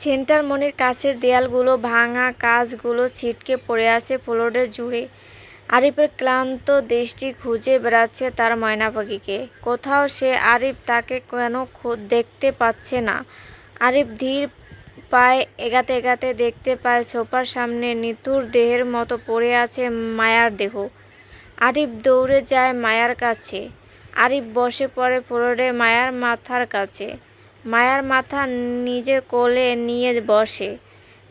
সেন্টারমণির কাছের দেয়ালগুলো ভাঙা, কাচগুলো ছিটকে পড়ে আছে ফ্লোরে জুড়ে। আরিফের ক্লান্ত দৃষ্টি খুঁজে বেড়াচ্ছে তার ময়না পাখিকে। কোথাও সে আরিফ তাকে কেন দেখতে পাচ্ছে না। আরিফ ধীর পায়ে এগাতে এগাতে দেখতে পায় সোফার সামনে নিথুর দেহের মতো পড়ে আছে মায়ার দেহ। আরিফ দৌড়ে যায় মায়ার কাছে। আরিফ বসে পড়ে ফ্লোরে মায়ার মাথার কাছে। মায়ার মাথা নিজের কোলে নিয়ে বসে।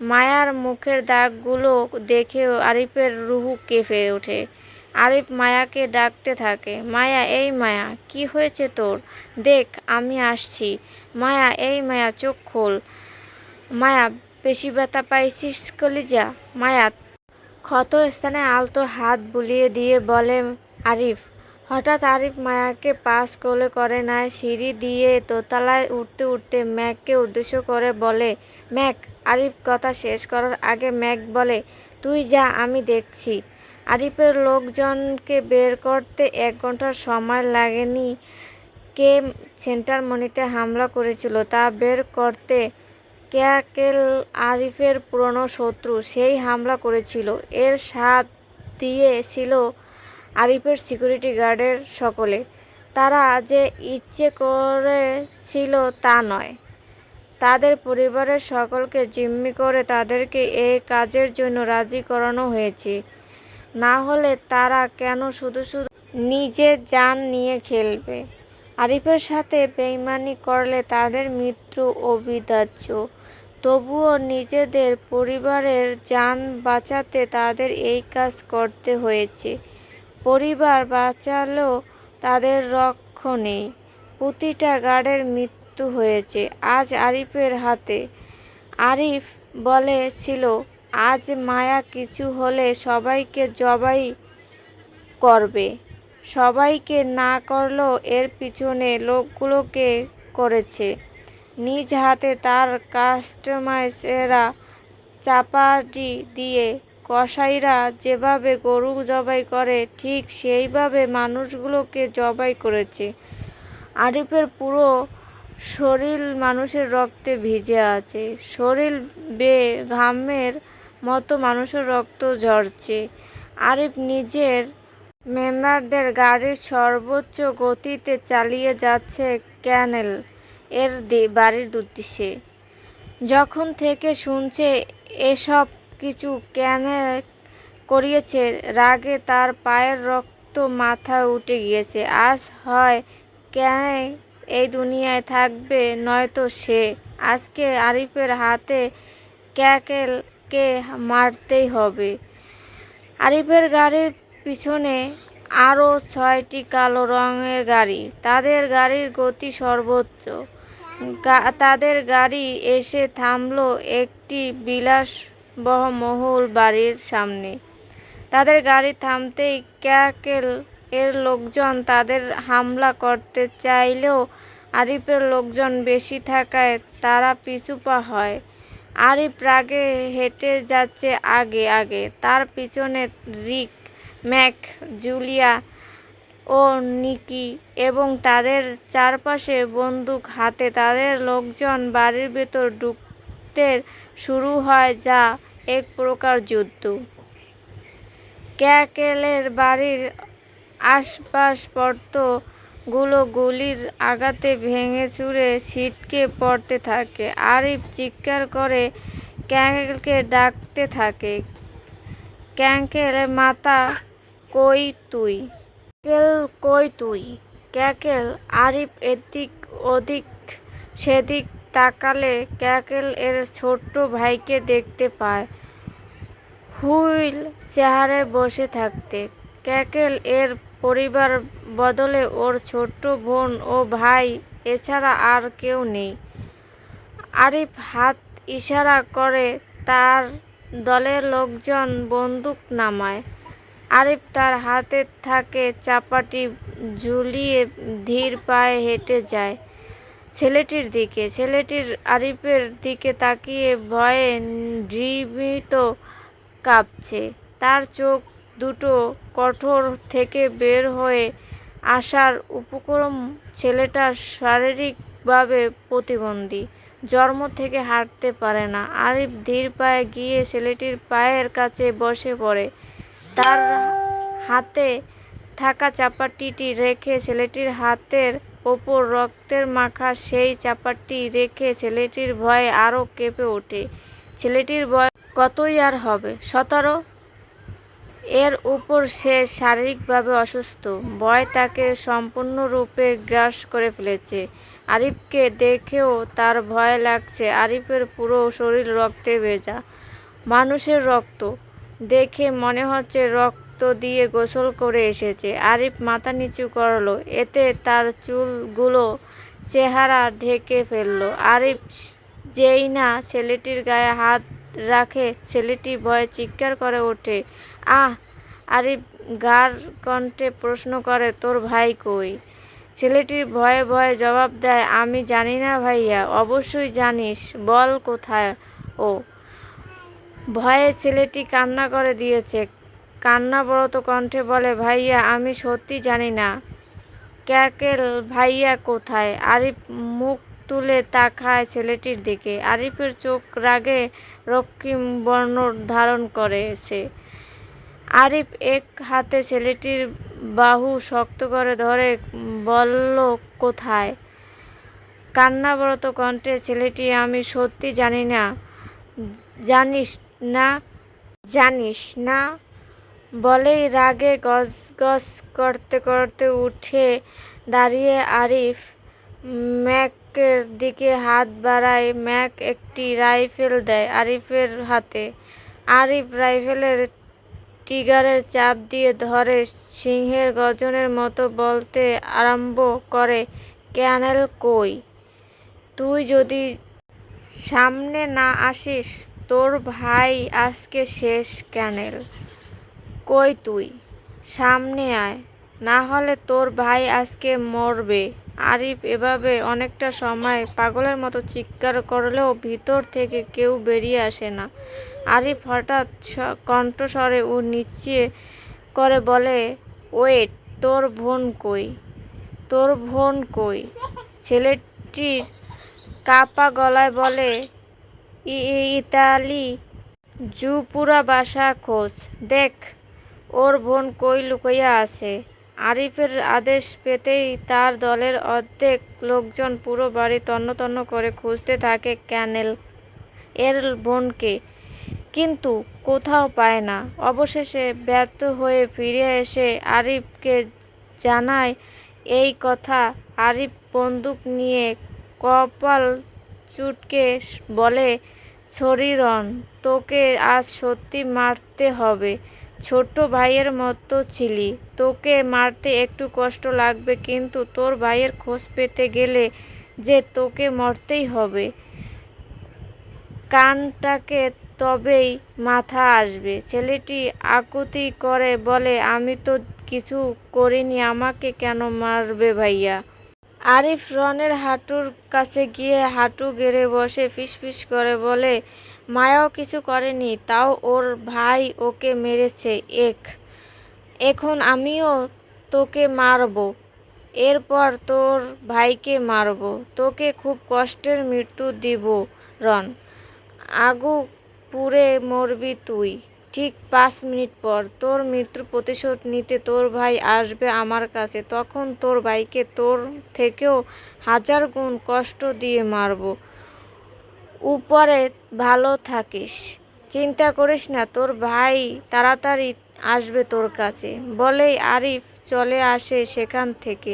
মায়ার মুখের দাগগুলো দেখে আরিফের রুহু কেঁপে ওঠে। আরিফ মায়াকে ডাকতে থাকে, মায়া, এই মায়া, কি হয়েছে তোর? দেখ, আমি আসছি। মায়া, এই মায়া, চোখ খোল। মায়া, বেশি ব্যথা পাইছিস কলিজা? মায়া ক্ষত স্থানে আলতো হাত বুলিয়ে দিয়ে বলে আরিফ। হঠাৎ আরিফ মায়াকে পাশ কোলে করে নেয়। সিঁড়ি দিয়ে দোতলায় উঠতে উঠতে ম্যাককে উদ্দেশ্য করে বলে, ম্যাক। আরিফ কথা শেষ করার আগে ম্যাক বলে, তুই যা, আমি দেখছি। আরিফের লোকজনকে বের করতে 1 ঘন্টার সময় লাগেনি। কে সেন্টারমণিতে হামলা করেছিল তা বের করতে। ক্যাকেল আরিফের পুরনো শত্রু, সেই হামলা করেছিল। এর সাথ দিয়েছিল আরিফের সিকিউরিটি গার্ডের সকলে। তারা যে ইচ্ছে করেছিল তা নয়, তাদের পরিবারের সকলকে জিম্মি করে তাদেরকে এই কাজের জন্য রাজি করানো হয়েছে। না হলে তারা কেন শুধু শুধু নিজের জান নিয়ে খেলবে? আরিফের সাথে বেইমানি করলে তাদের মৃত্যু অবিধার্য। তবুও নিজেদের পরিবারের জান বাঁচাতে তাদের এই কাজ করতে হয়েছে। পরিবার বাঁচালেও তাদের রক্ষ নেই। প্রতিটা গার্ডের মৃত্যু হয়েছে আজ আরিফের হাতে। আরিফ বলেছিল, আজ মায়া কিছু হলে সবাইকে জবাই করবে। সবাইকে না করলেও এর পিছনে লোকগুলোকে করেছে। নিজ হাতে তার কাস্টমাইজেরা চাপাতি দিয়ে কসাইরা যেভাবে গরু জবাই করে ঠিক সেইভাবে মানুষগুলোকে জবাই করেছে। আরিফের পুরো শরীর মানুষের রক্তে ভিজে আছে। শরীর বেয়ে ঘামের মতো মানুষের রক্ত ঝরছে। আরিফ নিজের মেম্বারদের গাড়ির সর্বোচ্চ গতিতে চালিয়ে যাচ্ছে ক্যানেল এর বাড়ির উদ্দেশ্যে। যখন থেকে শুনছে এসব কিছু ক্যানে করিয়েছে, রাগে তার পায়ের রক্ত মাথায় উঠে গিয়েছে। আজ হয় ক্যানে এই দুনিয়ায় থাকবে, নয়তো সে। আজকে আরিফের হাতে ক্যাকেলকে মারতেই হবে। আরিফের গাড়ির পিছনে আরও 6টি কালো রঙের গাড়ি। তাদের গাড়ির গতি সর্বোচ্চ। তাদের গাড়ি এসে থামল একটি বিলাসবহুল বাড়ির সামনে। তাদের গাড়ি থামতেই ক্যাকেল এর লোকজন তাদের হামলা করতে চাইলেও আরিফের লোকজন বেশি থাকায় তারা পিছুপা হয়। আরিফ রাগে হেঁটে যাচ্ছে আগে আগে। তার পিছনে রিক, ম্যাক, জুলিয়া ও নিকি এবং তাদের চারপাশে বন্দুক হাতে তাদের লোকজন। বাড়ির ভেতর ঢুকতে শুরু হয় যা এক প্রকার যুদ্ধ। ক্যাকেলের বাড়ির আসবাবপত্র গুলো গুলির আঘাতে ভেঙে চুরে ছিটকে পড়তে থাকে। আরিফ চিৎকার করে ক্যাকেলকে ডাকতে থাকে, ক্যাকেল মাতা, কই তুই? ক্যাকেল, কই তুই? ক্যাকেল। আরিফ এদিক ওদিক সেদিক তাকালে ক্যাকেল এর ছোট্ট ভাইকে দেখতে পায় হুইল চেয়ারে বসে থাকতে। ক্যাকেল এর পরিবার বদলে ওর ছোট্ট বোন ও ভাই এছাড়া আর কেউ নেই। আরিফ হাত ইশারা করে তার দলের লোকজন বন্দুক নামায়। আরিফ তার হাতে থাকে চাপাতি ঝুলিয়ে ধীর পায়ে হেঁটে যায় ছেলেটির দিকে। ছেলেটি আরিফের দিকে তাকিয়ে ভয়ে দৃঢ়িত কাঁপছে। তার চোখ দুটো কঠোর থেকে বের হয়ে আসার উপক্রম। ছেলেটা শারীরিকভাবে প্রতিবন্ধী। জন্ম থেকে হাঁটতে পারে না। আরিফ ধীর পায়ে গিয়ে ছেলেটির পায়ের কাছে বসে পড়ে। তার হাতে থাকা চাপাটিটি রেখে ছেলেটির হাতের ওপর রক্তের মাখা সেই চাপাটি রেখে ছেলেটির ভয়ে আরও কেঁপে ওঠে। ছেলেটির বয়স কতই আর হবে, 17। এর উপর সে শারীরিকভাবে অসুস্থ। ভয় তাকে সম্পূর্ণরূপে গ্রাস করে ফেলেছে। আরিফকে দেখেও তার ভয় লাগছে। আরিফের পুরো শরীর রক্তে ভেজা। মানুষের রক্ত দেখে মনে হচ্ছে রক্ত দিয়ে গোসল করে এসেছে। আরিফ মাথা নিচু করলো, এতে তার চুলগুলো চেহারা ঢেকে ফেললো। আরিফ যেই না ছেলেটির গায়ে হাত রাখে, ছেলেটি ভয়ে চিৎকার করে ওঠে, আহ! আরিফ গাঢ় কণ্ঠে প্রশ্ন করে, তোর ভাই কই? ছেলেটির ভয়ে ভয়ে জবাব দেয়, আমি জানি না ভাইয়া। অবশ্যই জানিস, বল কোথায় ও? ভয়ে ছেলেটি কান্না করে দিয়েছে। কান্নাবরত কণ্ঠে বলে, ভাইয়া আমি সত্যি জানি না। ক্যাকেল ভাইয়া কোথায়? আরিফ মুখ তুলে তাকায় ছেলেটির দিকে। আরিফের চোখ রাগে রক্তিম বর্ণ ধারণ করেছে। আরিফ এক হাতে ছেলেটির বাহু শক্ত করে ধরে বলল, কোথায়? কান্নাবরত কণ্ঠে ছেলেটি, আমি সত্যি জানি না। জানিস না? জানিস না বলেই রাগে গজগজ করতে করতে উঠে দাঁড়িয়ে আরিফ ম্যাকের দিকে হাত বাড়ায়। ম্যাক একটি রাইফেল দেয় আরিফের হাতে। আরিফ রাইফেলের ট্রিগারের চাপ দিয়ে ধরে সিংহের গর্জনের মতো বলতে আরম্ভ করে, ক্যানেল কই? তুই যদি সামনে না আসিস তোর ভাই আজকে শেষ। ক্যানেল কই তুই? সামনে আয়, না হলে তোর ভাই আজকে মরবে। আরিফ এভাবে অনেকটা সময় পাগলের মতো চিৎকার করলেও ভিতর থেকে কেউ বেরিয়ে আসে না। আরিফ হঠাৎ কণ্ঠস্বরে ও নিচে করে বলে, ওয়েট, তোর বোন কই? তোর বোন কই? ছেলেটির কাঁপা গলায় বলে, ইতালি জুপুরা বাসা খোঁজ, দেখ ওর বোন কই লুকাইয়া আছে। আরিফের আদেশ পেতেই তার দলের অর্ধেক লোকজন পুরো বাড়ি তন্ন তন্ন করে খুঁজতে থাকে ক্যানেল এর বোনকে, কিন্তু কোথাও পায় না। অবশেষে ব্যর্থ হয়ে ফিরে এসে আরিফকে জানায় এই কথা। আরিফ বন্দুক নিয়ে কপাল চুটকে বলে, ছড়িরন, তোকে আজ সত্যি মারতে হবে। ছোট ভাইয়ের মতো ছিলি, তোকে মারতে একটু কষ্ট লাগবে, কিন্তু তোর ভাইয়ের খোঁজ পেতে গেলে যে তোকে মরতেই হবে। কানটাকে তবেই মাথা আসবে। ছেলেটি আকুতি করে বলে, আমি তো কিছু করিনি, আমাকে কেন মারবে ভাইয়া? আরিফ রনের হাঁটুর কাছে গিয়ে হাঁটু গেড়ে বসে ফিসফিস করে বলে, মায়াও কিছু করেনি, তাও ওর ভাই ওকে মেরেছে। এখন আমিও তোকে মারবো, এরপর তোর ভাইকে মারবো, তোকে খুব কষ্টের মৃত্যু দিব রন। আগু পুড়ে মরবি তুই। ঠিক 5 মিনিট পর তোর মৃত্যুর প্রতিশোধ নিতে তোর ভাই আসবে আমার কাছে। তখন তোর ভাইকে তোর থেকেও 1000 গুণ কষ্ট দিয়ে মারবো। উপরে ভালো থাকিস, চিন্তা করিস না, তোর ভাই তাড়াতাড়ি আসবে তোর কাছে। বলেই আরিফ চলে আসে সেখান থেকে।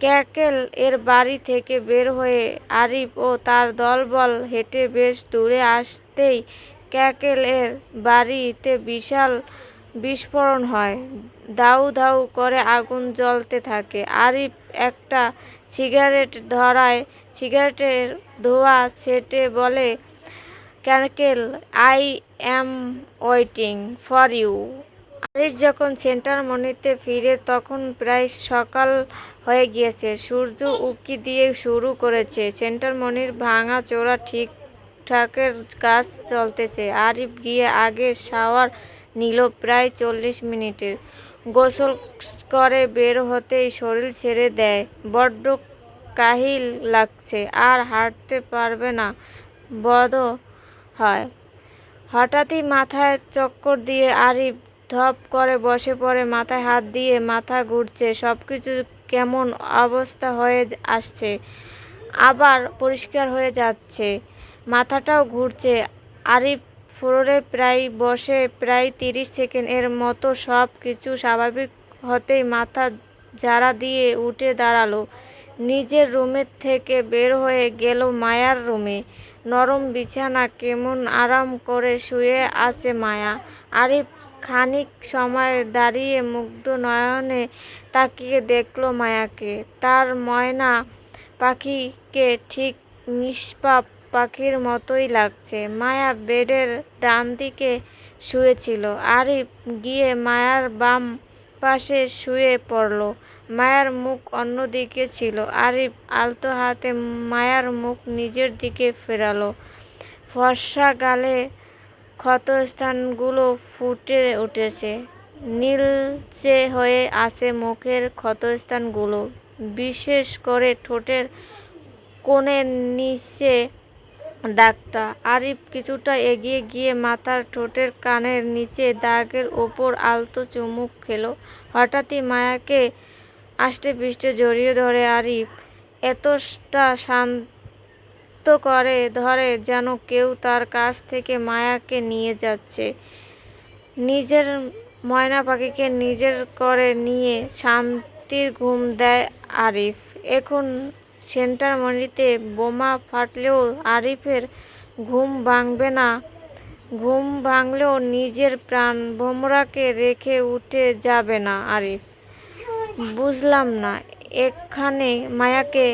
ক্যাকেল এর বাড়ি থেকে বের হয়ে আরিফ ও তার দলবল হেঁটে বেশ দূরে আসতেই ক্যাকেল এর বাড়িতে বিশাল বিস্ফোরণ হয়। দাউ দাউ করে আগুন জ্বলতে থাকে। আরিফ একটা সিগারেট ধরায়, সিগারেটের ধোঁয়া ছেটে বলে, ক্যাকেল, I am waiting for you. Arif যখন সেন্টার মনিতে ফিরে তখন প্রায় সকাল হয়ে গিয়েছে। সূর্য উঁকি দিয়ে শুরু করেছে। সেন্টার মনির ভাঙা চোরা ঠিকঠাকের কাজ চলতেছে। আরিফ গিয়ে আগে শাওয়ার নিল প্রায় 40 মিনিটের। গোসল করে বের হতেই শরীর ছেড়ে দেয়। বড্ড কাহিল লাগছে, আর হাঁটতে পারবে না বোধ হয়। হঠাৎই মাথায় চক্কর দিয়ে আরিফ ধপ করে বসে পড়ে, মাথায় হাত দিয়ে মাথা ঘুরছে, সবকিছু কেমন অবস্থা হয়ে আসছে, আবার পরিষ্কার হয়ে যাচ্ছে, মাথাটাও ঘুরছে। আরিফ ফ্লোরে প্রায় বসে প্রায় 30 সেকেন্ড এর মতো। সব কিছু স্বাভাবিক হতেই মাথা ঝাড়া দিয়ে উঠে দাঁড়ালো, নিজের রুমের থেকে বের হয়ে গেল মায়ার রুমে। নরম বিছানা, কেমন আরাম করে শুয়ে আছে মায়া। আরিফ খানিক সময় দাঁড়িয়ে মুগ্ধ নয়নে তাকিয়ে দেখল মায়াকে। তার ময়না পাখিকে ঠিক নিষ্পাপ পাখির মতোই লাগছে। মায়া বেডের ডান দিকে শুয়েছিল। আরিফ গিয়ে মায়ার বাম পাশে শুয়ে পড়ল। মায়ার মুখ অন্যদিকে ছিল। আরিফ আলতো হাতে মায়ার মুখ নিজের দিকে ফেরালো। ফর্সা গালে ক্ষতস্থানগুলো ফুটে উঠেছে, নীলচে হয়ে আছে মুখের ক্ষতস্থানগুলো, বিশেষ করে ঠোঁটের কোণের নিচে দাগটা। আরিফ কিছুটা এগিয়ে গিয়ে মাথার ঠোঁটের কানের নিচে দাগের ওপর আলতো চুমুক খেলো। হঠাৎই মায়াকে আষ্টেপৃষ্ঠে জড়িয়ে ধরে আরিফ এতটা শান্ত করে ধরে যেন কেউ তার কাছ থেকে মায়াকে নিয়ে যাচ্ছে। নিজের ময়না পাখিকে নিজের করে নিয়ে শান্তির ঘুম দেয় আরিফ। এখন সেন্টারমণিতে বোমা ফাটলেও আরিফের ঘুম ভাঙবে না। ঘুম ভাঙলেও নিজের প্রাণ ভোমরাকে রেখে উঠে যাবে না আরিফ। বুঝলাম না, এখানে মায়াকে